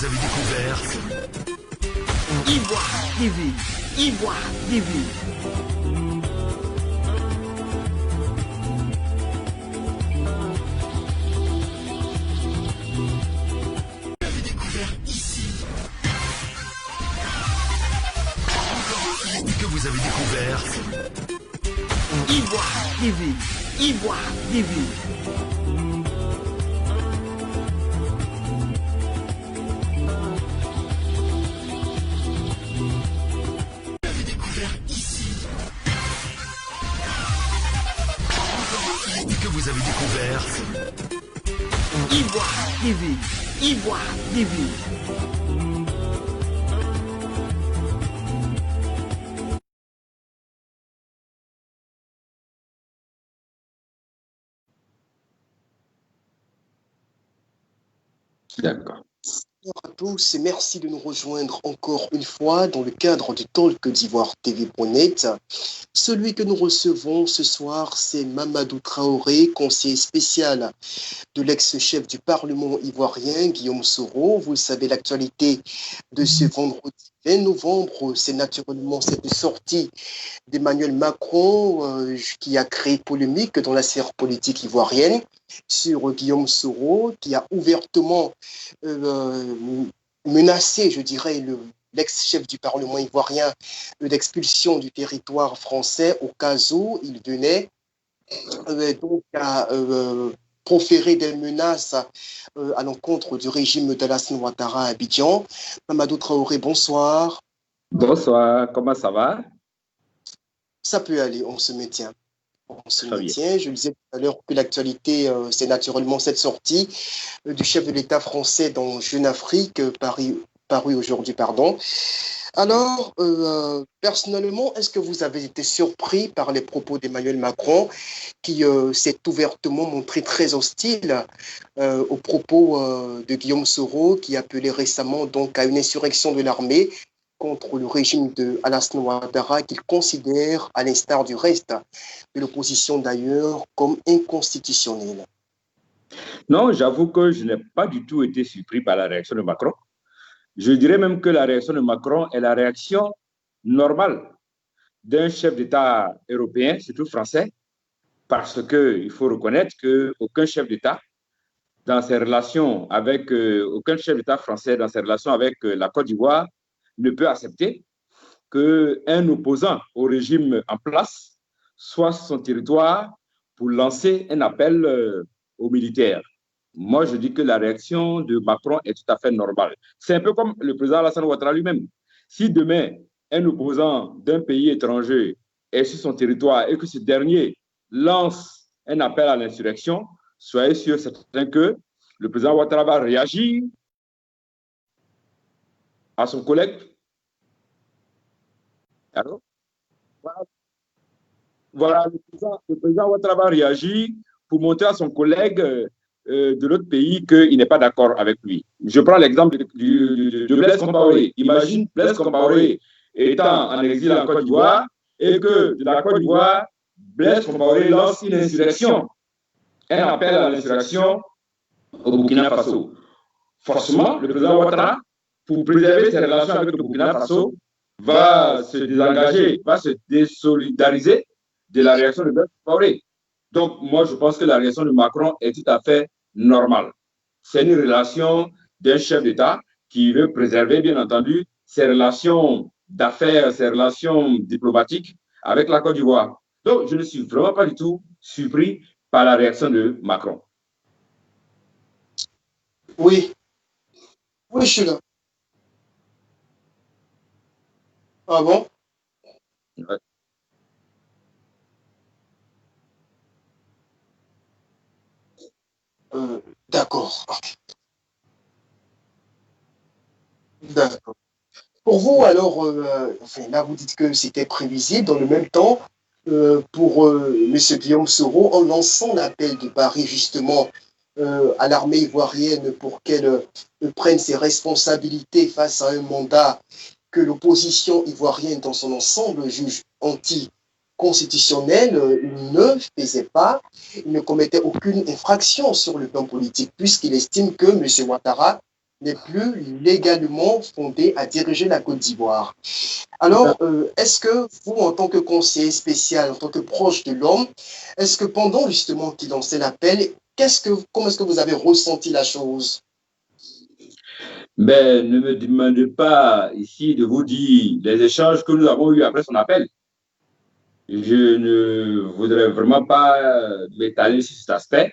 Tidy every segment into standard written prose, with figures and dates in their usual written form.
avez découvert Ivoire TV, Ivoire TV. que vous avez découvert Ivoire TV, Ivoire TV. que vous avez découvert Ivoire TV, Ivoire TV. D'accord. Bonjour à tous et merci de nous rejoindre encore une fois dans le cadre du Talk d'Ivoire TV.net. Celui que nous recevons ce soir, c'est Mamadou Traoré, conseiller spécial de l'ex-chef du Parlement ivoirien, Guillaume Soro. Vous le savez, l'actualité de ce vendredi 20 novembre, c'est naturellement cette sortie d'Emmanuel Macron qui a créé polémique dans la sphère politique ivoirienne sur Guillaume Soro, qui a ouvertement menacé, je dirais, l'ex-chef du Parlement ivoirien d'expulsion du territoire français au cas où il venait donc à proférer des menaces à l'encontre du régime d'Alassane Ouattara à Abidjan. Mamadou Traoré, bonsoir. Bonsoir, comment ça va? Ça peut aller, on se maintient. On se Très maintient. Je disais tout à l'heure que l'actualité, c'est naturellement cette sortie du chef de l'État français dans Jeune Afrique, paru aujourd'hui, pardon. Alors, personnellement, est-ce que vous avez été surpris par les propos d'Emmanuel Macron qui s'est ouvertement montré très hostile aux propos de Guillaume Soro qui appelait récemment donc à une insurrection de l'armée contre le régime de Alassane Ouattara qu'il considère, à l'instar du reste de l'opposition d'ailleurs, comme inconstitutionnel? Non, j'avoue que je n'ai pas du tout été surpris par la réaction de Macron. Je dirais même que la réaction de Macron est la réaction normale d'un chef d'État européen, surtout français, parce qu'il faut reconnaître qu'aucun chef d'État dans ses relations avec aucun chef d'État français dans ses relations avec la Côte d'Ivoire ne peut accepter qu'un opposant au régime en place soit sur son territoire pour lancer un appel aux militaires. Moi, je dis que la réaction de Macron est tout à fait normale. C'est un peu comme le président Alassane Ouattara lui-même. Si demain, un opposant d'un pays étranger est sur son territoire et que ce dernier lance un appel à l'insurrection, soyez sûr certain que le président Ouattara va réagir à son collègue. Alors, voilà, le président Ouattara va réagir pour montrer à son collègue de l'autre pays qu'il n'est pas d'accord avec lui. Je prends l'exemple de Blaise Compaoré. Imagine Blaise Compaoré étant en exil en Côte d'Ivoire et que de la Côte d'Ivoire, Blaise Compaoré lance une insurrection, un appel à l'insurrection au Burkina Faso. Forcément, le président Ouattara, pour préserver ses relations avec le Burkina Faso, va se désengager, va se désolidariser de la réaction de Blaise Compaoré. Donc, moi, je pense que la réaction de Macron est tout à fait normale. C'est une relation d'un chef d'État qui veut préserver, bien entendu, ses relations d'affaires, ses relations diplomatiques avec la Côte d'Ivoire. Donc, je ne suis vraiment pas du tout surpris par la réaction de Macron. Oui. Oui, je suis là. Ah bon? Ouais. D'accord. D'accord. Pour vous, alors, là, vous dites que c'était prévisible. Dans le même temps, pour M. Guillaume Soro, en lançant l'appel de Paris, justement, à l'armée ivoirienne pour qu'elle prenne ses responsabilités face à un mandat que l'opposition ivoirienne dans son ensemble juge anticonstitutionnel, il ne faisait pas, il ne commettait aucune infraction sur le plan politique, puisqu'il estime que M. Ouattara n'est plus légalement fondé à diriger la Côte d'Ivoire. Alors, est-ce que vous, en tant que conseiller spécial, en tant que proche de l'homme, est-ce que pendant justement qu'il lançait l'appel, comment est-ce que vous avez ressenti la chose? Mais ne me demandez pas ici de vous dire les échanges que nous avons eus après son appel. Je ne voudrais vraiment pas m'étaler sur cet aspect,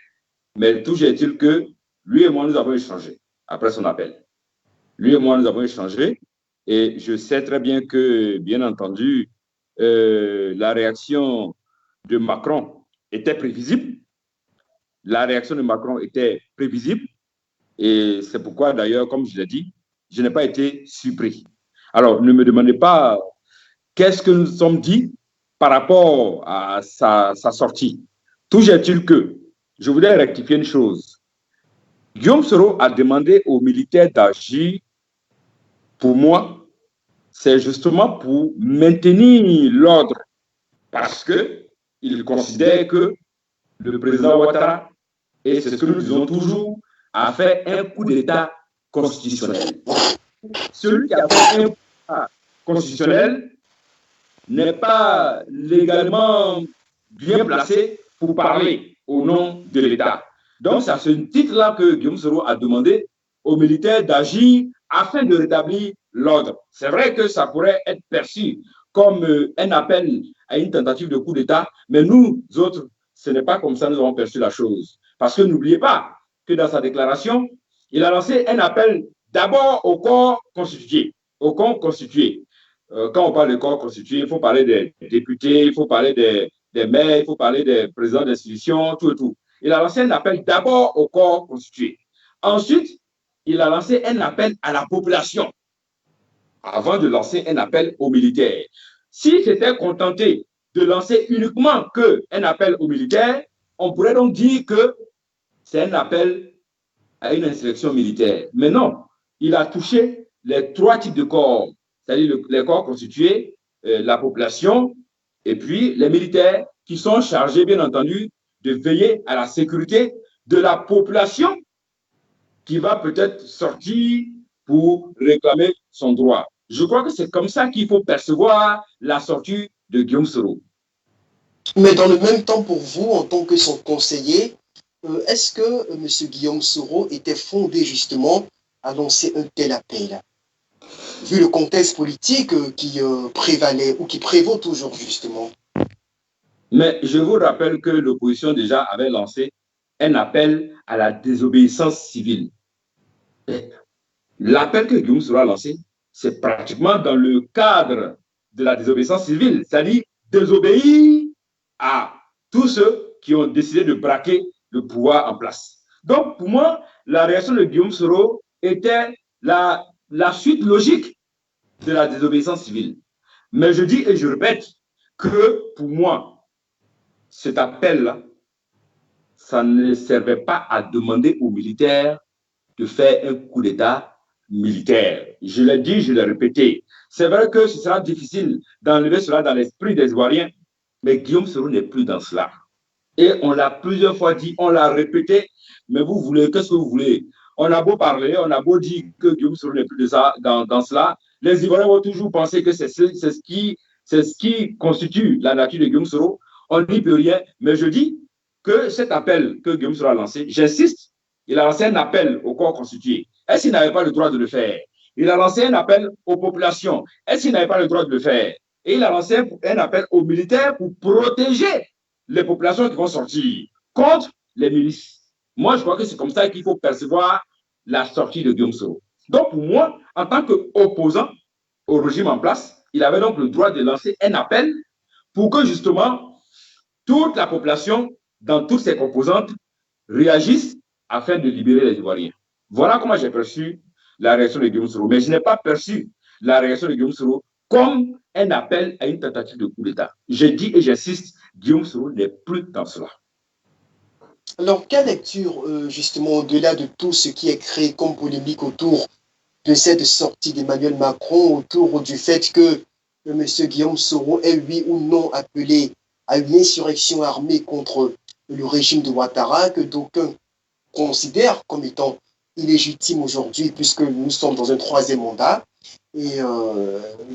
mais toujours est-il que lui et moi, nous avons échangé après son appel. Lui et moi, nous avons échangé et je sais très bien que, bien entendu, la réaction de Macron était prévisible. La réaction de Macron était prévisible et c'est pourquoi, d'ailleurs, comme je l'ai dit, je n'ai pas été surpris. Alors, ne me demandez pas qu'est-ce que nous sommes dit par rapport à sa sortie. Toujours est-il que je voudrais rectifier une chose. Guillaume Soro a demandé aux militaires d'agir. Pour moi, c'est justement pour maintenir l'ordre parce qu'il considère que le président Ouattara, et c'est ce que nous disons toujours, a fait un coup d'État constitutionnel. Celui qui a fait un coup d'État constitutionnel n'est pas légalement bien placé pour parler au nom de l'État. Donc, c'est à ce titre-là que Guillaume Soro a demandé aux militaires d'agir afin de rétablir l'ordre. C'est vrai que ça pourrait être perçu comme un appel à une tentative de coup d'État, mais nous autres, ce n'est pas comme ça que nous avons perçu la chose. Parce que n'oubliez pas que dans sa déclaration, il a lancé un appel d'abord au corps constitué. Au corps constitué. Quand on parle de corps constitué, il faut parler des députés, il faut parler des maires, il faut parler des présidents d'institutions, tout et tout. Il a lancé un appel d'abord au corps constitué. Ensuite, il a lancé un appel à la population avant de lancer un appel aux militaires. S'il s'était contenté de lancer uniquement un appel aux militaires, on pourrait donc dire que c'est un appel à une insurrection militaire. Mais non, il a touché les trois types de corps, c'est-à-dire les corps constitués, la population et puis les militaires qui sont chargés, bien entendu, de veiller à la sécurité de la population qui va peut-être sortir pour réclamer son droit. Je crois que c'est comme ça qu'il faut percevoir la sortie de Guillaume Soro. Mais dans le même temps, pour vous, en tant que son conseiller, est-ce que M. Guillaume Soro était fondé justement à lancer un tel appel, vu le contexte politique qui prévalait ou qui prévaut toujours justement? Mais je vous rappelle que l'opposition déjà avait lancé un appel à la désobéissance civile. L'appel que Guillaume Soro a lancé, c'est pratiquement dans le cadre de la désobéissance civile, c'est-à-dire désobéir à tous ceux qui ont décidé de braquer le pouvoir en place. Donc, pour moi, la réaction de Guillaume Soro était la suite logique de la désobéissance civile. Mais je dis et je répète que pour moi, cet appel-là, ça ne servait pas à demander aux militaires de faire un coup d'État militaire. Je l'ai dit, je l'ai répété. C'est vrai que ce sera difficile d'enlever cela dans l'esprit des Ivoiriens, mais Guillaume Soro n'est plus dans cela. Et on l'a plusieurs fois dit, on l'a répété, mais vous voulez, qu'est-ce que vous voulez? On a beau parler, on a beau dire que Guillaume Soro n'est plus de ça, dans cela, les Ivoiriens vont toujours penser que c'est ce qui constitue la nature de Guillaume Soro. On n'y peut rien, mais je dis que cet appel que Guillaume Soro a lancé, j'insiste, il a lancé un appel au corps constitué. Est-ce qu'il n'avait pas le droit de le faire? Il a lancé un appel aux populations. Est-ce qu'il n'avait pas le droit de le faire? Et il a lancé un appel aux militaires pour protéger les populations qui vont sortir contre les milices. Moi, je crois que c'est comme ça qu'il faut percevoir la sortie de Guillaume Soro. Donc, pour moi, en tant qu'opposant au régime en place, il avait donc le droit de lancer un appel pour que justement toute la population, dans toutes ses composantes, réagisse afin de libérer les Ivoiriens. Voilà comment j'ai perçu la réaction de Guillaume Soro. Mais je n'ai pas perçu la réaction de Guillaume Soro comme un appel à une tentative de coup d'État. Je dis et j'insiste, Guillaume Soro n'est plus dans cela. Alors, quelle lecture, justement, au-delà de tout ce qui est créé comme polémique autour de cette sortie d'Emmanuel Macron, autour du fait que M. Guillaume Soro est, oui ou non, appelé à une insurrection armée contre le régime de Ouattara, que d'aucuns considèrent comme étant illégitime aujourd'hui puisque nous sommes dans un troisième mandat. Et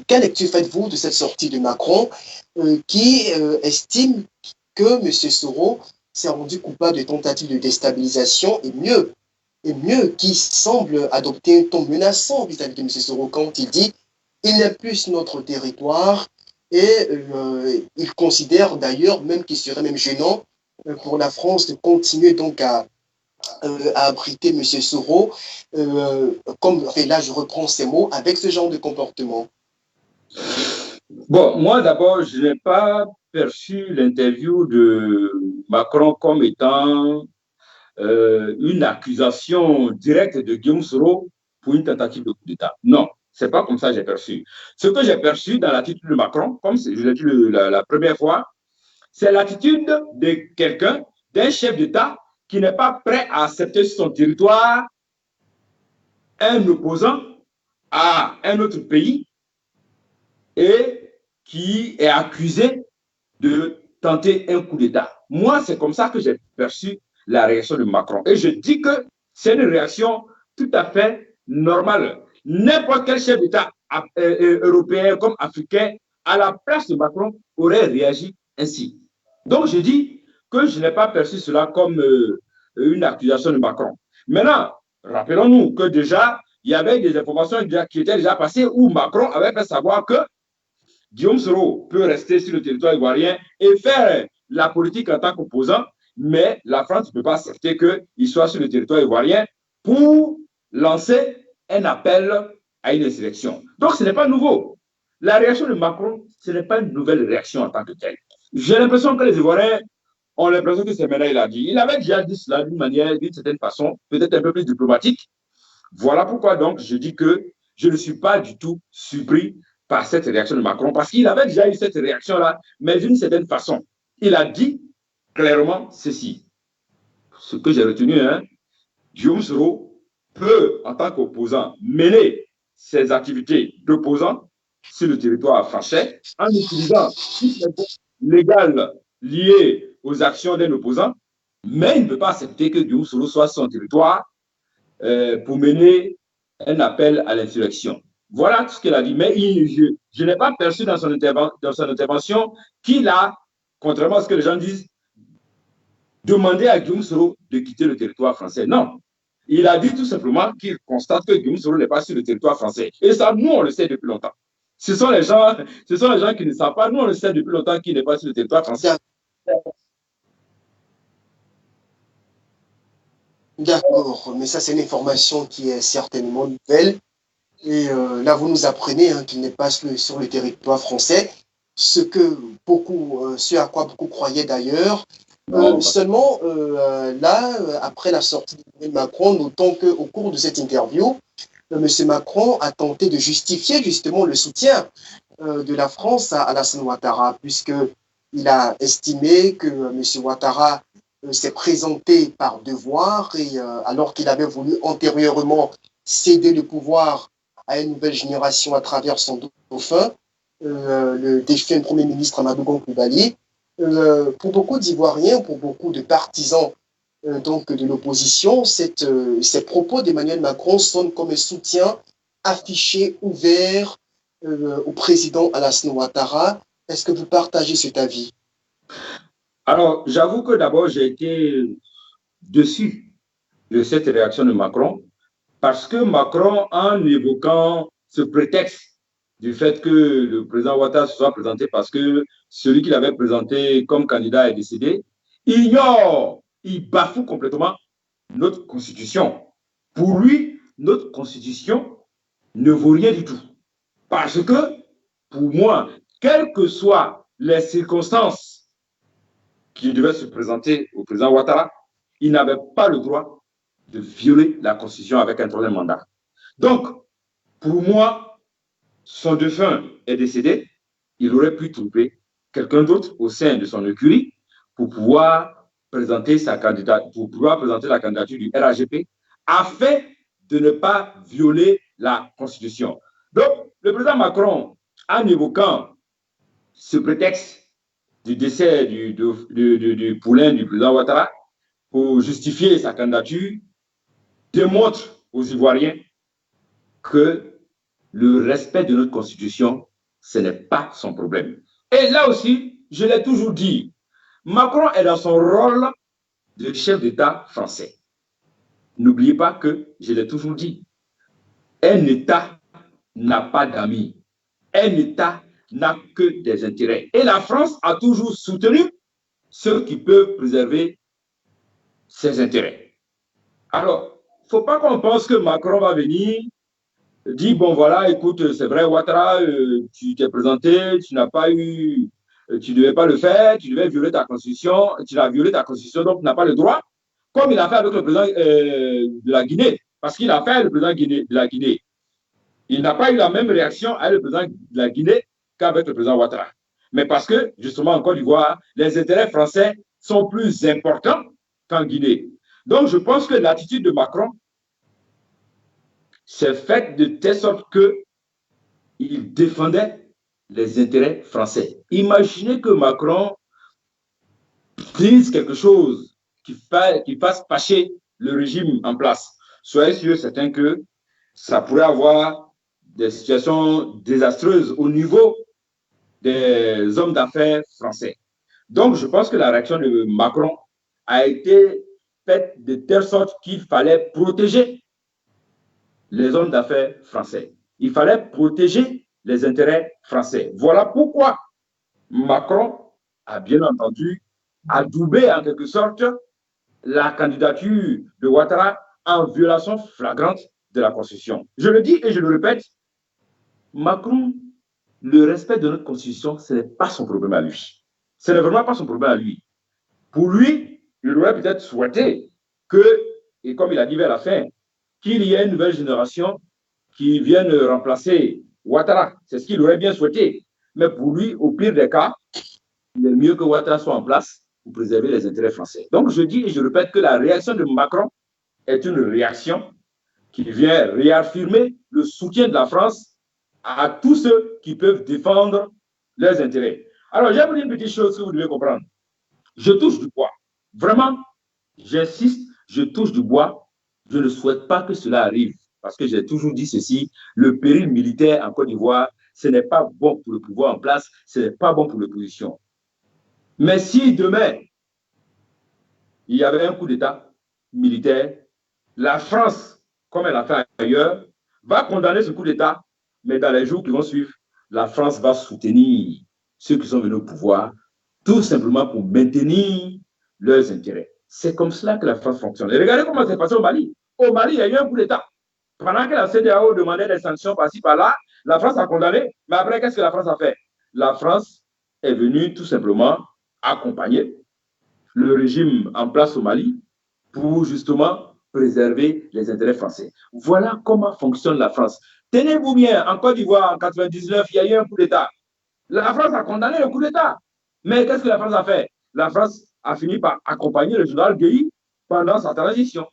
quelle lecture faites-vous de cette sortie de Macron qui estime que M. Soro s'est rendu coupable de tentatives de déstabilisation et mieux, qui semble adopter un ton menaçant vis-à-vis de M. Soro quand il dit il n'est plus notre territoire et il considère d'ailleurs même qu'il serait même gênant pour la France de continuer donc à abriter M. Soro, comme enfin, là je reprends ces mots, avec ce genre de comportement. Bon, moi d'abord, je n'ai pas perçu l'interview de Macron comme étant une accusation directe de Guillaume Soro pour une tentative de coup d'État. Non, c'est pas comme ça que j'ai perçu. Ce que j'ai perçu dans l'attitude de Macron, comme je l'ai dit la première fois, c'est l'attitude de quelqu'un, d'un chef d'État qui n'est pas prêt à accepter sur son territoire un opposant à un autre pays et qui est accusé de tenter un coup d'État. Moi, c'est comme ça que j'ai perçu la réaction de Macron. Et je dis que c'est une réaction tout à fait normale. N'importe quel chef d'État européen comme africain, à la place de Macron, aurait réagi ainsi. Donc, je dis que je n'ai pas perçu cela comme une accusation de Macron. Maintenant, rappelons-nous que déjà, il y avait des informations qui étaient déjà passées où Macron avait fait savoir que Guillaume Soro peut rester sur le territoire ivoirien et faire la politique en tant qu'opposant, mais la France ne peut pas accepter qu'il soit sur le territoire ivoirien pour lancer un appel à une insurrection. Donc, ce n'est pas nouveau. La réaction de Macron, ce n'est pas une nouvelle réaction en tant que telle. J'ai l'impression que les Ivoiriens ont l'impression que c'est maintenant qu'il a dit. Il avait déjà dit cela d'une manière, d'une certaine façon, peut-être un peu plus diplomatique. Voilà pourquoi donc je dis que je ne suis pas du tout surpris par cette réaction de Macron, parce qu'il avait déjà eu cette réaction-là, mais d'une certaine façon. Il a dit clairement ceci. Ce que j'ai retenu, Guillaume Soro peut, en tant qu'opposant, mener ses activités d'opposant sur le territoire français en utilisant toutes les voies légales liées aux actions d'un opposant, mais il ne peut pas accepter que Guillaume Soro soit sur son territoire pour mener un appel à l'insurrection. Voilà ce qu'il a dit. Mais je n'ai pas perçu dans son intervention qu'il a, contrairement à ce que les gens disent, demandé à Guillaume Soro de quitter le territoire français. Non. Il a dit tout simplement qu'il constate que Guillaume Soro n'est pas sur le territoire français. Et ça, nous, on le sait depuis longtemps. Ce sont les gens qui ne savent pas. Nous, on le sait depuis longtemps qu'il n'est pas sur le territoire français. D'accord, mais ça, c'est une information qui est certainement nouvelle. Et là, vous nous apprenez qu'il n'est pas sur le territoire français, ce à quoi beaucoup croyaient d'ailleurs. Seulement, là, après la sortie de Macron, notons qu'au cours de cette interview, M. Macron a tenté de justifier justement le soutien de la France à Alassane Ouattara, puisqu'il a estimé que M. Ouattara s'est présenté par devoir et alors qu'il avait voulu antérieurement céder le pouvoir à une nouvelle génération à travers son dauphin, le défunt Premier ministre Amadou Gon Coulibaly. Pour beaucoup d'Ivoiriens, pour beaucoup de partisans donc de l'opposition, ces propos d'Emmanuel Macron sonnent comme un soutien affiché, ouvert au président Alassane Ouattara. Est-ce que vous partagez cet avis? Alors, j'avoue que d'abord, j'ai été déçu de cette réaction de Macron, parce que Macron, en évoquant ce prétexte du fait que le président Ouattara se soit présenté parce que celui qu'il avait présenté comme candidat est décédé, il bafoue complètement notre Constitution. Pour lui, notre Constitution ne vaut rien du tout. Parce que, pour moi, quelles que soient les circonstances qui devaient se présenter au président Ouattara, il n'avait pas le droit de violer la Constitution avec un troisième mandat. Donc, pour moi, son défunt est décédé, il aurait pu trouver quelqu'un d'autre au sein de son écurie pour pouvoir présenter la candidature du RAGP afin de ne pas violer la Constitution. Donc, le président Macron, en évoquant ce prétexte du décès du poulain du président Ouattara pour justifier sa candidature, démontre aux Ivoiriens que le respect de notre Constitution, ce n'est pas son problème. Et là aussi, je l'ai toujours dit, Macron est dans son rôle de chef d'État français. N'oubliez pas que, je l'ai toujours dit, un État n'a pas d'amis. Un État n'a que des intérêts. Et la France a toujours soutenu ceux qui peuvent préserver ses intérêts. Alors, il ne faut pas qu'on pense que Macron va venir, dire, bon voilà, écoute, c'est vrai, Ouattara, tu t'es présenté, tu n'as pas eu, tu ne devais pas le faire, tu devais violer ta constitution, tu as violé ta constitution, donc tu n'as pas le droit, comme il a fait avec le président de la Guinée, parce qu'il a fait le président de la Guinée. Il n'a pas eu la même réaction avec le président de la Guinée qu'avec le président Ouattara. Mais parce que, justement, en Côte d'Ivoire, les intérêts français sont plus importants qu'en Guinée. Donc, je pense que l'attitude de Macron s'est faite de telle sorte qu'il défendait les intérêts français. Imaginez que Macron dise quelque chose qui fasse fâcher le régime en place. Soyez sûr, certain que ça pourrait avoir des situations désastreuses au niveau des hommes d'affaires français. Donc, je pense que la réaction de Macron a été faite de telle sorte qu'il fallait protéger les hommes d'affaires français. Il fallait protéger les intérêts français. Voilà pourquoi Macron a bien entendu adoubé en quelque sorte la candidature de Ouattara en violation flagrante de la Constitution. Je le dis et je le répète, Macron, le respect de notre Constitution, ce n'est pas son problème à lui. Ce n'est vraiment pas son problème à lui. Pour lui, il aurait peut-être souhaité que, et comme il a dit vers la fin, qu'il y ait une nouvelle génération qui vienne remplacer Ouattara. C'est ce qu'il aurait bien souhaité. Mais pour lui, au pire des cas, il est mieux que Ouattara soit en place pour préserver les intérêts français. Donc je dis et je répète que la réaction de Macron est une réaction qui vient réaffirmer le soutien de la France à tous ceux qui peuvent défendre leurs intérêts. Alors, j'ai appris une petite chose que vous devez comprendre. Je touche du bois. Vraiment, j'insiste, je touche du bois. Je ne souhaite pas que cela arrive parce que j'ai toujours dit ceci, le péril militaire en Côte d'Ivoire, ce n'est pas bon pour le pouvoir en place, ce n'est pas bon pour l'opposition. Mais si demain, il y avait un coup d'État militaire, la France, comme elle a fait ailleurs, va condamner ce coup d'État, mais dans les jours qui vont suivre, la France va soutenir ceux qui sont venus au pouvoir, tout simplement pour maintenir leurs intérêts. C'est comme cela que la France fonctionne. Et regardez comment c'est passé au Mali. Au Mali, il y a eu un coup d'État. Pendant que la CEDEAO demandait des sanctions par-ci, par-là, la France a condamné. Mais après, qu'est-ce que la France a fait? La France est venue tout simplement accompagner le régime en place au Mali pour justement préserver les intérêts français. Voilà comment fonctionne la France. Tenez-vous bien, en Côte d'Ivoire, en 99, il y a eu un coup d'État. La France a condamné le coup d'État. Mais qu'est-ce que la France a fait? La France a fini par accompagner le général Guéhi pendant sa transition.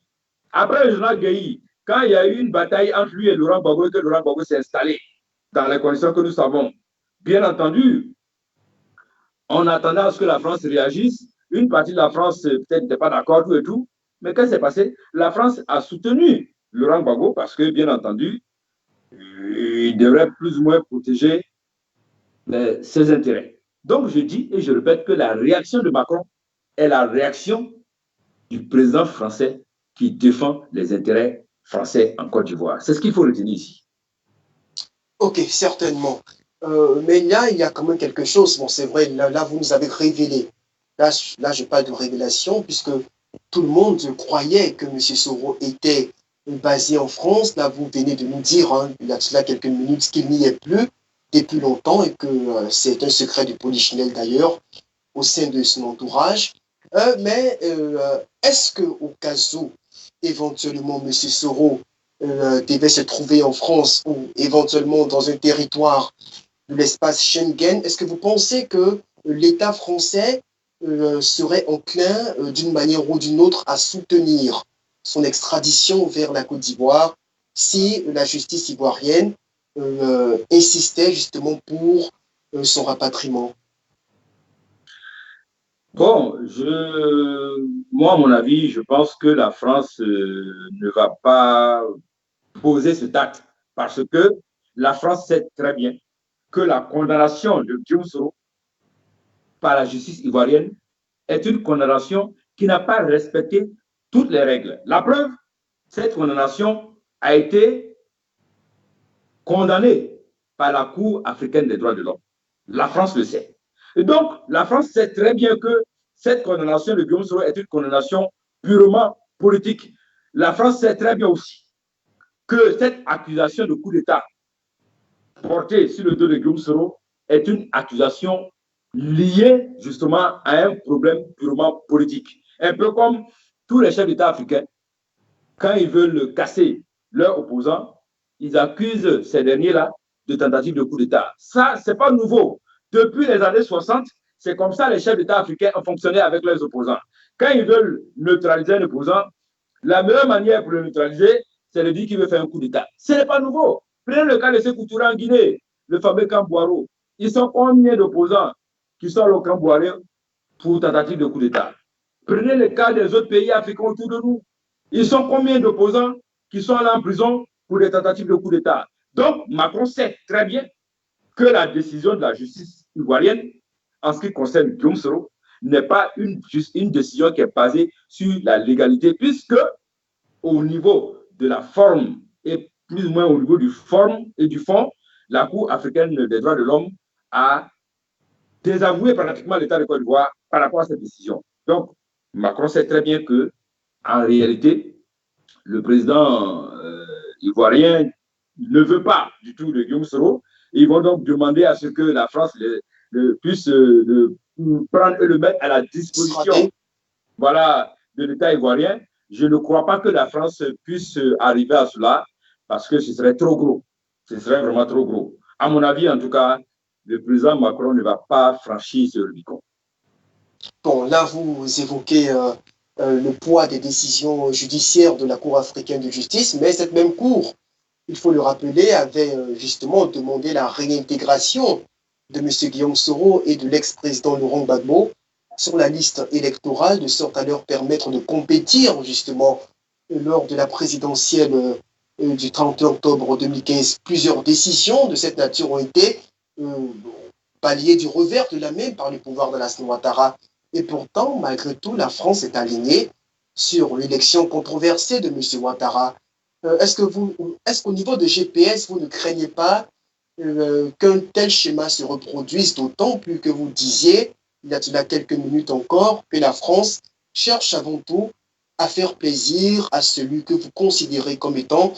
Après le général Guéhi, quand il y a eu une bataille entre lui et Laurent Gbagbo, que Laurent Gbagbo s'est installé dans les conditions que nous savons, bien entendu, on attendait à ce que la France réagisse. Une partie de la France peut-être n'était pas d'accord, tout et tout. Mais qu'est-ce qui s'est passé? La France a soutenu Laurent Gbagbo parce que, bien entendu, il devrait plus ou moins protéger ses intérêts. Donc, je dis et je répète que la réaction de Macron est la réaction du président français qui défend les intérêts français en Côte d'Ivoire. C'est ce qu'il faut retenir ici. Ok, certainement. Mais là, il y a quand même quelque chose. Bon, c'est vrai, là, vous nous avez révélé. Là, je parle de révélation, puisque tout le monde croyait que M. Soro était basé en France. Là, vous venez de nous dire, hein, il y a cela quelques minutes, qu'il n'y est plus depuis longtemps et que c'est un secret du polichinelle d'ailleurs au sein de son entourage. Mais est-ce qu'au cas où, éventuellement, M. Soro devait se trouver en France ou éventuellement dans un territoire de l'espace Schengen, est-ce que vous pensez que l'État français serait enclin d'une manière ou d'une autre à soutenir son extradition vers la Côte d'Ivoire si la justice ivoirienne insistait justement pour son rapatriement? Bon, moi, à mon avis, je pense que la France ne va pas poser cet acte parce que la France sait très bien que la condamnation de Guillaume Soro par la justice ivoirienne est une condamnation qui n'a pas respecté toutes les règles. La preuve, cette condamnation a été condamnée par la Cour africaine des droits de l'homme. La France le sait. Et donc, la France sait très bien que cette condamnation de Guillaume Soro est une condamnation purement politique. La France sait très bien aussi que cette accusation de coup d'État portée sur le dos de Guillaume Soro est une accusation liée justement à un problème purement politique. Un peu comme tous les chefs d'État africains, quand ils veulent casser leurs opposants, ils accusent ces derniers-là de tentative de coup d'État. Ça, ce n'est pas nouveau. Depuis les années 60, c'est comme ça les chefs d'État africains ont fonctionné avec leurs opposants. Quand ils veulent neutraliser un opposant, la meilleure manière pour le neutraliser, c'est de dire qu'il veut faire un coup d'État. Ce n'est pas nouveau. Prenez le cas de Sékou Touré en Guinée, le fameux camp Boiro. Ils sont combien d'opposants qui sont au camp Boiro pour tentative de coup d'État? Prenez le cas des autres pays africains autour de nous. Ils sont combien d'opposants qui sont allés en prison pour des tentatives de coup d'État? Donc, Macron sait très bien que la décision de la justice ivoirienne, en ce qui concerne Guillaume Soro, n'est pas une décision qui est basée sur la légalité, puisque au niveau de la forme et plus ou moins au niveau du forme et du fond, la Cour africaine des droits de l'homme a désavoué pratiquement l'État de Côte d'Ivoire par rapport à cette décision. Donc, Macron sait très bien que, en réalité, le président ivoirien ne veut pas du tout de Guillaume Soro. Ils vont donc demander à ce que la France puisse prendre et le mettre à la disposition voilà, de l'État ivoirien. Je ne crois pas que la France puisse arriver à cela parce que ce serait trop gros. Ce serait vraiment trop gros. À mon avis, en tout cas, le président Macron ne va pas franchir ce Rubicon. Bon, là, vous évoquez le poids des décisions judiciaires de la Cour africaine de justice, mais cette même Cour, il faut le rappeler, avait justement demandé la réintégration de M. Guillaume Soro et de l'ex-président Laurent Gbagbo sur la liste électorale, de sorte à leur permettre de compétir justement lors de la présidentielle du 30 octobre 2015. Plusieurs décisions de cette nature ont été balayées du revers de la main par les pouvoirs de l'Alassane Ouattara. Et pourtant, malgré tout, la France est alignée sur l'élection controversée de M. Ouattara. Est-ce qu'au niveau de GPS, vous ne craignez pas qu'un tel schéma se reproduise, d'autant plus que vous disiez, il y a cela quelques minutes encore, que la France cherche avant tout à faire plaisir à celui que vous considérez comme étant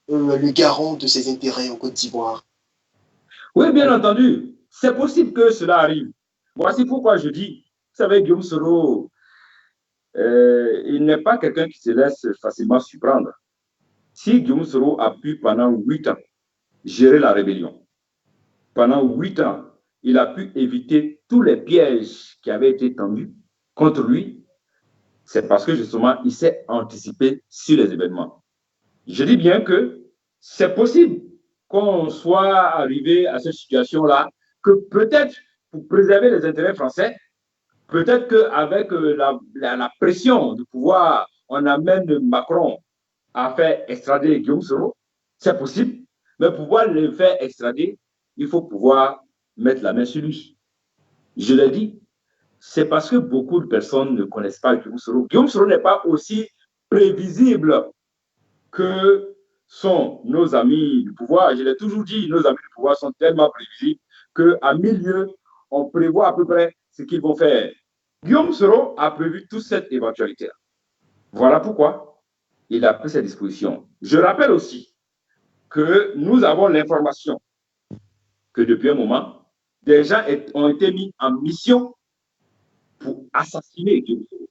le garant de ses intérêts en Côte d'Ivoire? Oui, bien entendu. C'est possible que cela arrive. Voici pourquoi je dis, vous savez, Guillaume Soro, il n'est pas quelqu'un qui se laisse facilement surprendre. Si Guillaume Soro a pu pendant 8 ans gérer la rébellion, pendant 8 ans, il a pu éviter tous les pièges qui avaient été tendus contre lui, c'est parce que justement, il s'est anticipé sur les événements. Je dis bien que c'est possible qu'on soit arrivé à cette situation-là, que peut-être pour préserver les intérêts français, peut-être qu'avec la pression du pouvoir, on amène Macron à faire extrader Guillaume Soro, c'est possible, mais pour pouvoir le faire extrader, il faut pouvoir mettre la main sur lui. Je l'ai dit, c'est parce que beaucoup de personnes ne connaissent pas Guillaume Soro. Guillaume Soro n'est pas aussi prévisible que sont nos amis du pouvoir. Je l'ai toujours dit, nos amis du pouvoir sont tellement prévisibles qu'à milieu, on prévoit à peu près ce qu'ils vont faire. Guillaume Soro a prévu toute cette éventualité-là. Voilà pourquoi il a pris ses dispositions. Je rappelle aussi que nous avons l'information que depuis un moment, des gens ont été mis en mission pour assassiner Guillaume Soro.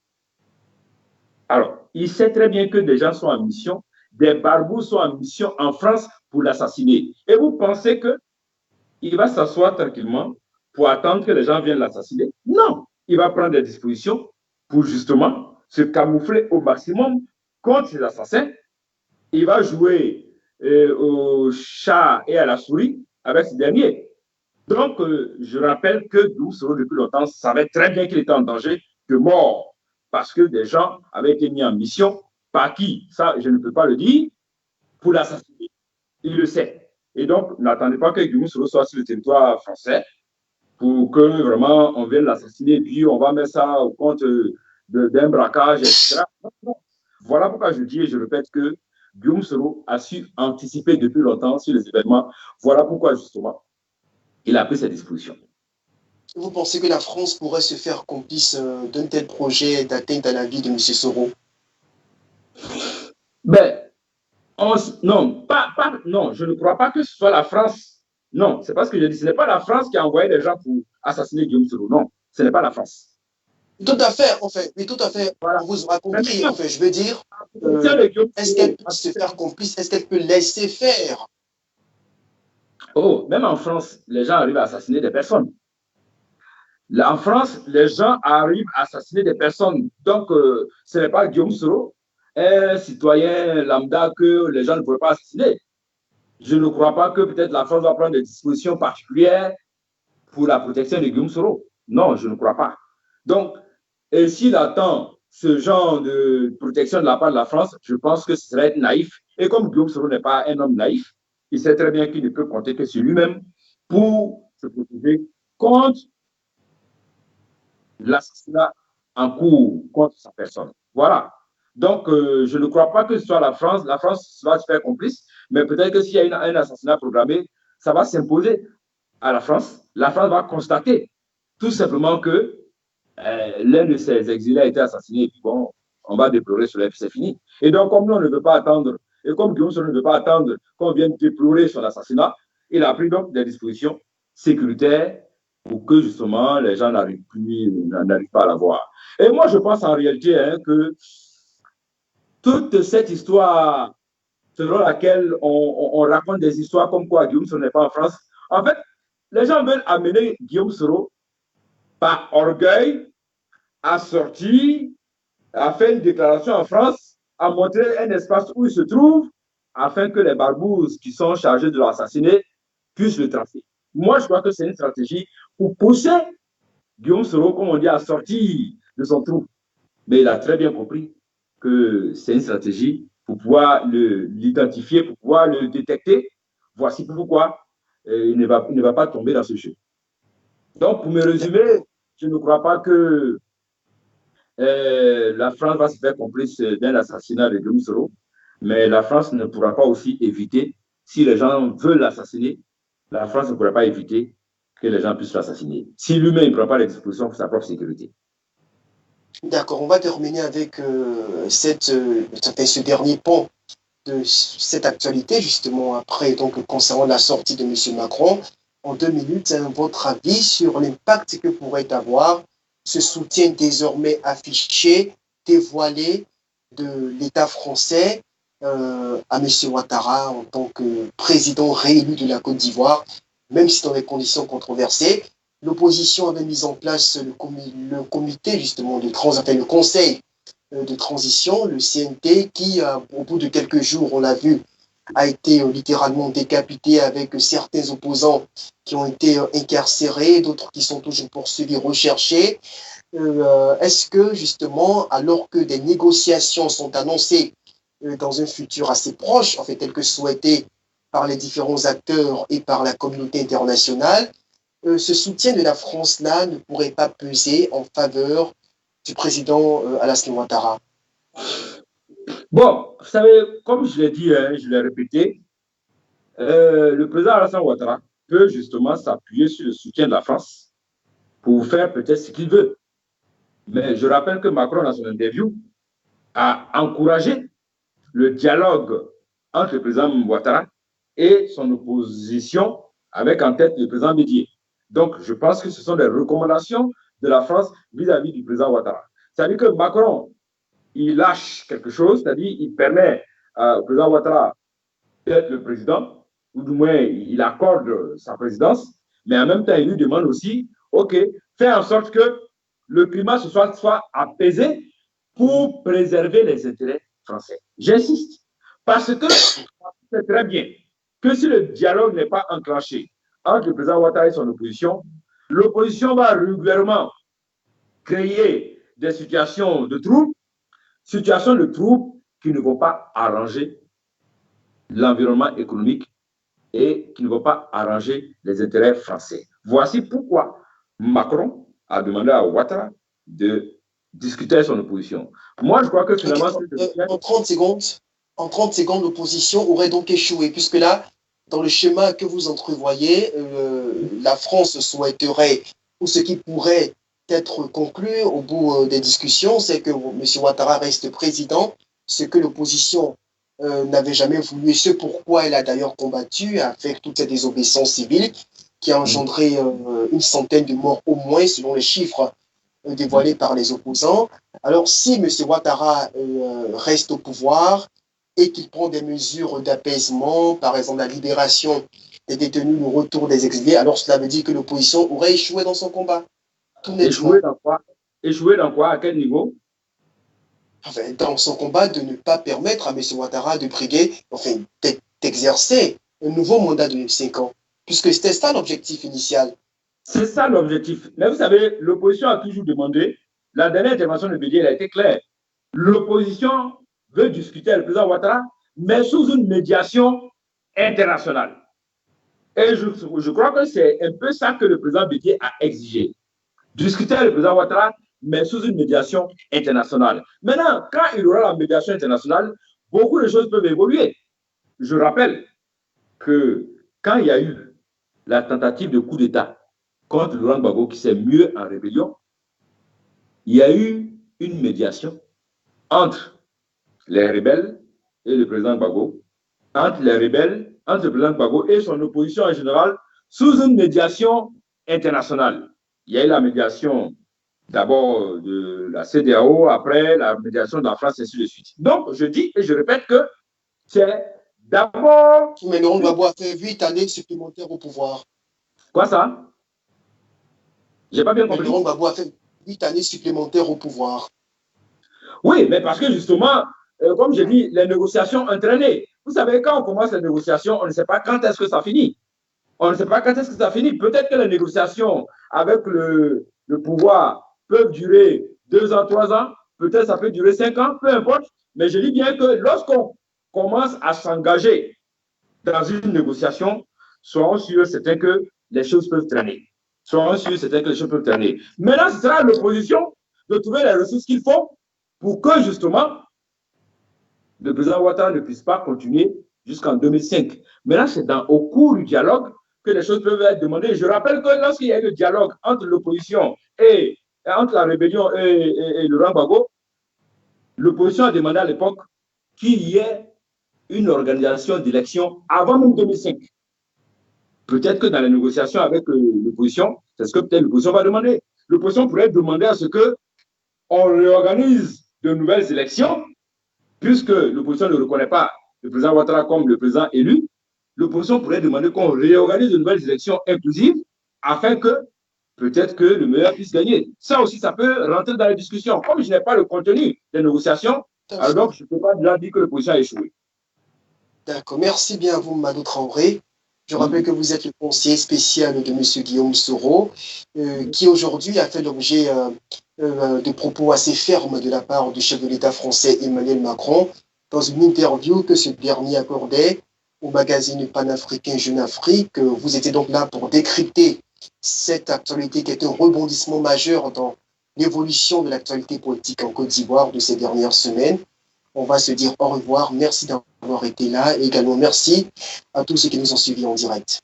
Alors, il sait très bien que des gens sont en mission, des barbours sont en mission en France pour l'assassiner. Et vous pensez qu'il va s'asseoir tranquillement pour attendre que les gens viennent l'assassiner? Non, il va prendre des dispositions pour justement se camoufler au maximum contre ces assassins. Il va jouer au chat et à la souris avec ces derniers. Donc, je rappelle que Guillaume Soro, depuis longtemps, savait très bien qu'il était en danger que mort, parce que des gens avaient été mis en mission, par qui, ça je ne peux pas le dire, pour l'assassiner. Il le sait. Et donc, n'attendez pas que Guillaume Soro soit sur le territoire français pour que vraiment on vienne l'assassiner et puis on va mettre ça au compte d'un braquage, etc. Non. Voilà pourquoi je dis et je répète que Guillaume Soro a su anticiper depuis longtemps sur les événements. Voilà pourquoi, justement, il a pris cette disposition. Vous pensez que la France pourrait se faire complice d'un tel projet d'atteinte à la vie de M. Soro? Ben, non, non, je ne crois pas que ce soit la France. Non, c'est pas ce que je dis. Ce n'est pas la France qui a envoyé des gens pour assassiner Guillaume Soro. Non, ce n'est pas la France. Tout à fait, en fait. Oui, tout à fait. Voilà. On vous aura compris, en fait. Je veux dire, est-ce qu'elle peut se faire complice? Est-ce qu'elle peut laisser faire? Oh, même en France, les gens arrivent à assassiner des personnes. En France, les gens arrivent à assassiner des personnes. Donc, ce n'est pas Guillaume Soro, un citoyen lambda que les gens ne pourraient pas assassiner. Je ne crois pas que peut-être la France va prendre des dispositions particulières pour la protection de Guillaume Soro. Non, je ne crois pas. Donc, et s'il attend ce genre de protection de la part de la France, je pense que ce serait être naïf. Et comme Guillaume Soro n'est pas un homme naïf, il sait très bien qu'il ne peut compter que sur lui-même pour se protéger contre l'assassinat en cours contre sa personne. Voilà. Donc, je ne crois pas que ce soit la France. La France va se faire complice, mais peut-être que s'il y a un assassinat programmé, ça va s'imposer à la France. La France va constater tout simplement que l'un de ses exilés a été assassiné, et puis bon, on va déplorer cela, et puis c'est fini. Et donc, comme nous, on ne veut pas attendre, et comme Guillaume Soro ne veut pas attendre qu'on vienne déplorer son assassinat, il a pris donc des dispositions sécuritaires pour que justement les gens n'arrivent pas à la voir. Et moi, je pense en réalité que toute cette histoire selon laquelle on raconte des histoires comme quoi Guillaume Soro n'est pas en France, en fait, les gens veulent amener Guillaume Soro par orgueil à sortir, à faire une déclaration en France, à montrer un espace où il se trouve, afin que les barbouzes qui sont chargés de l'assassiner puissent le tracer. Moi, je crois que c'est une stratégie pour pousser Guillaume Soro, comme on dit, à sortir de son trou. Mais il a très bien compris que c'est une stratégie pour pouvoir l'identifier, pour pouvoir le détecter. Voici pourquoi il ne va pas tomber dans ce jeu. Donc, pour me résumer, je ne crois pas que la France va se faire complice d'un assassinat de Guillaume Soro, mais la France ne pourra pas aussi éviter, si les gens veulent l'assassiner, la France ne pourra pas éviter que les gens puissent l'assassiner. Si lui-même ne prend pas les dispositions pour sa propre sécurité. D'accord, on va terminer avec ce dernier pont de cette actualité, justement, après, donc, concernant la sortie de M. Macron. En 2 minutes, votre avis sur l'impact que pourrait avoir ce soutien désormais affiché, dévoilé de l'État français à M. Ouattara en tant que président réélu de la Côte d'Ivoire, même si dans des conditions controversées. L'opposition avait mis en place le comité justement le conseil de transition, le CNT, qui au bout de quelques jours, on l'a vu, a été littéralement décapité avec certains opposants qui ont été incarcérés, d'autres qui sont toujours poursuivis, recherchés. Est-ce que justement, alors que des négociations sont annoncées dans un futur assez proche, en fait, tel que souhaité par les différents acteurs et par la communauté internationale, ce soutien de la France-là ne pourrait pas peser en faveur du président Alassane Ouattara? Bon, vous savez, comme je l'ai dit, je l'ai répété, le président Alassane Ouattara peut justement s'appuyer sur le soutien de la France pour faire peut-être ce qu'il veut. Mais je rappelle que Macron, dans son interview, a encouragé le dialogue entre le président Ouattara et son opposition, avec en tête le président Bédié. Donc, je pense que ce sont des recommandations de la France vis-à-vis du président Ouattara. C'est-à-dire que Macron, il lâche quelque chose, c'est-à-dire il permet au président Ouattara d'être le président, ou du moins il accorde sa présidence, mais en même temps, il lui demande aussi, OK, fais en sorte que le climat soit apaisé pour préserver les intérêts français. J'insiste, parce que c'est très bien que si le dialogue n'est pas enclenché entre le président Ouattara et son opposition, l'opposition va régulièrement créer des situations de troubles qui ne vont pas arranger l'environnement économique et qui ne vont pas arranger les intérêts français. Voici pourquoi Macron a demandé à Ouattara de discuter son opposition. Moi, je crois que finalement... En 30 secondes, l'opposition aurait donc échoué, puisque là, dans le schéma que vous entrevoyez, la France souhaiterait, ou ce qui pourrait être conclu au bout des discussions, c'est que M. Ouattara reste président, ce que l'opposition n'avait jamais voulu, et ce pourquoi elle a d'ailleurs combattu avec toute cette désobéissance civile qui a engendré une centaine de morts au moins, selon les chiffres dévoilés par les opposants. Alors, si M. Ouattara reste au pouvoir et qu'il prend des mesures d'apaisement, par exemple la libération des détenus, le retour des exilés, alors cela veut dire que l'opposition aurait échoué dans son combat. Échoué dans quoi? Échoué dans quoi? À quel niveau? Enfin, dans son combat de ne pas permettre à M. Ouattara de briguer, enfin, d'exercer un nouveau mandat de 5 ans, puisque c'était ça l'objectif initial. C'est ça l'objectif. Mais vous savez, l'opposition a toujours demandé, la dernière intervention de Bédier, elle a été claire. L'opposition veut discuter avec le président Ouattara, mais sous une médiation internationale. Et je crois que c'est un peu ça que le président Bédier a exigé. Discuter avec le président Ouattara, mais sous une médiation internationale. Maintenant, quand il y aura la médiation internationale, beaucoup de choses peuvent évoluer. Je rappelle que quand il y a eu la tentative de coup d'État contre Laurent Gbagbo qui s'est mué en rébellion, il y a eu une médiation entre les rebelles et le président Gbagbo, entre les rebelles, entre le président Gbagbo et son opposition en général, sous une médiation internationale. Il y a eu la médiation d'abord de la CEDEAO, après la médiation de la France, et ainsi de suite. Donc, je dis et je répète que c'est d'abord... Mais Laurent Gbagbo a fait 8 années supplémentaires au pouvoir. Quoi ça? J'ai pas bien compris. Laurent Gbagbo a fait 8 années supplémentaires au pouvoir. Oui, mais parce que justement, comme je dis, les négociations entraînées. Vous savez, quand on commence les négociations, on ne sait pas quand est-ce que ça finit. On ne sait pas quand est-ce que ça finit. Peut-être que les négociations avec le pouvoir peuvent durer 2 ans, 3 ans, peut-être ça peut durer 5 ans, peu importe. Mais je dis bien que lorsqu'on commence à s'engager dans une négociation, soyons sûrs, c'est que les choses peuvent traîner. Soyons sûrs, c'est que les choses peuvent traîner. Maintenant, ce sera à l'opposition de trouver les ressources qu'il faut pour que, justement, le président Ouattara ne puisse pas continuer jusqu'en 2005. Maintenant, c'est au cours du dialogue que les choses peuvent être demandées. Je rappelle que lorsqu'il y a eu le dialogue entre l'opposition et entre la rébellion et Laurent Gbagbo, l'opposition a demandé à l'époque qu'il y ait une organisation d'élection avant même 2005. Peut-être que dans les négociations avec l'opposition, c'est ce que peut-être l'opposition va demander. L'opposition pourrait demander à ce qu'on réorganise de nouvelles élections, puisque l'opposition ne reconnaît pas le président Ouattara comme le président élu. L'opposition pourrait demander qu'on réorganise de nouvelles élections inclusives afin que peut-être que le meilleur puisse gagner. Ça aussi, ça peut rentrer dans la discussion. Comme je n'ai pas le contenu des négociations, alors donc je ne peux pas déjà dire que l'opposition a échoué. D'accord. Merci bien à vous, Madou Traoré. Je rappelle que vous êtes le conseiller spécial de M. Guillaume Soro, qui aujourd'hui a fait l'objet de propos assez fermes de la part du chef de l'État français Emmanuel Macron dans une interview que ce dernier accordait au magazine panafricain Jeune Afrique. Vous étiez donc là pour décrypter cette actualité qui est un rebondissement majeur dans l'évolution de l'actualité politique en Côte d'Ivoire de ces dernières semaines. On va se dire au revoir. Merci d'avoir été là et également merci à tous ceux qui nous ont suivis en direct.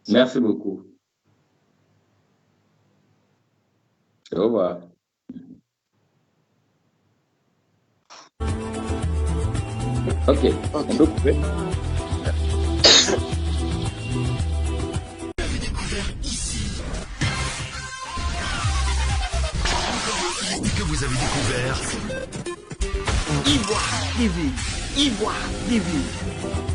Merci beaucoup. Au revoir. Ok. On peut couper. Que vous avez découvert Ivoire TV. Ivoire TV.